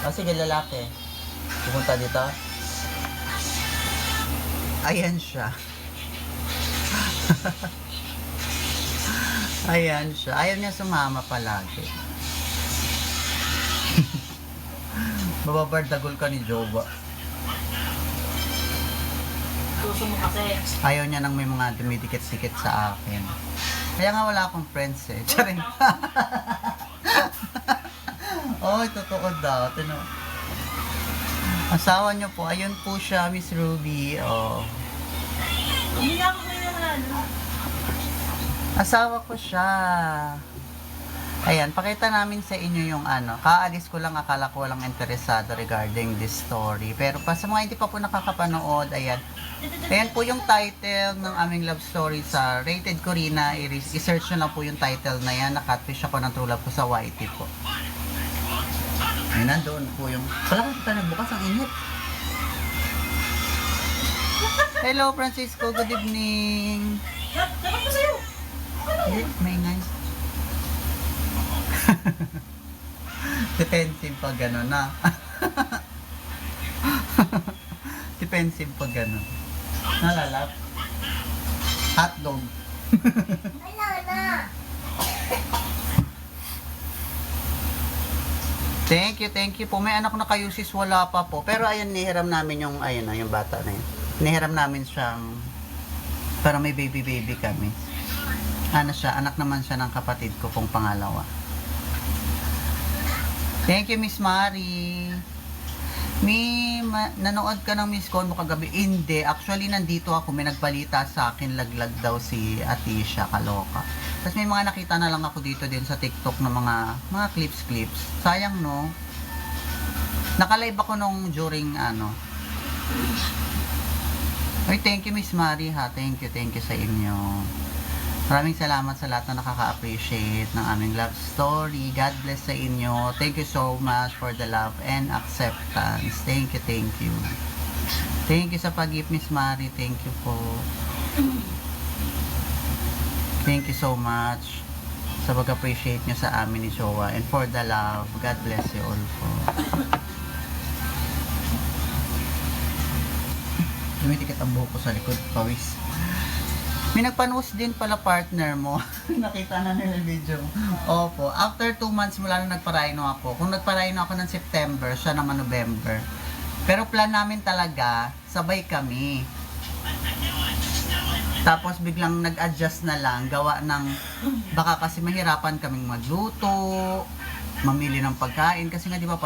O sige, lalaki. Pupunta dito. Ayan siya. Ayan siya. Ayaw niya sumama palagi. Bababardagol ka ni Jowa. Gusto mo kasi. Ayaw niya nang may mga dumidikit-dikit sa akin. Kaya nga wala akong friends eh. Charing. Oh, totoo daw. Tino. Asawa niyo po. Ayun po siya, Miss Ruby. Oh. Hindi na ako ngayon ano. Asawa ko siya. Ayan, pakita namin sa inyo yung ano. Kaalis ko lang, akala ko walang interesado regarding this story. Pero pa sa mga hindi pa po nakakapanood, ayan. Ayan po yung title ng aming love story sa Rated Corina. I-search nyo lang po yung title na yan. Nakatfish ako ng true love ko sa YT po. Ayan, nandoon po yung... Wala kang kita nagbukas, ang init. Hello, Francisco. Good evening. Dapat ko sa'yo. Hindi, maingay. Defensive pag gano'n na. Defensive pag gano'n. Nalalap. Hotdog. Wala na. Thank you po. May anak na kayo sis, wala pa po. Pero ayan, nihiram namin yung, ayun na, yung bata na yun. Nihiram namin siyang, para may baby kami. Ano siya, anak naman siya ng kapatid ko pong pangalawa. Thank you, Miss Mari. Nanood ka ng Miss Con mo kagabi? Hindi. Actually, nandito ako. May nagbalita sa akin. Laglag daw si Atisha. Kaloka. Tapos may mga nakita na lang ako dito din sa TikTok ng mga clips. Sayang, no? Nakalive ako nung during, ano. Ay, thank you, Miss Mari, ha. Thank you sa inyo. Maraming salamat sa lahat na nakaka-appreciate ng aming love story. God bless sa inyo. Thank you so much for the love and acceptance. Thank you. Thank you sa pag-gift, Miss Mari. Thank you po. Thank you so much sa pag-appreciate nyo sa amin ni Jowa and for the love. God bless you all po. Dumitikit ang buhok ko sa likod. Pawis. May nagpanos din pala partner mo. Nakita na nila yung video. Opo. After 2 months mula nung nagpa-rhino ako. Kung nagpa-rhino ako ng September, siya naman November. Pero plan namin talaga, sabay kami. Tapos biglang nag-adjust na lang. Gawa ng, baka kasi mahirapan kaming magluto, mamili ng pagkain. Kasi nga di ba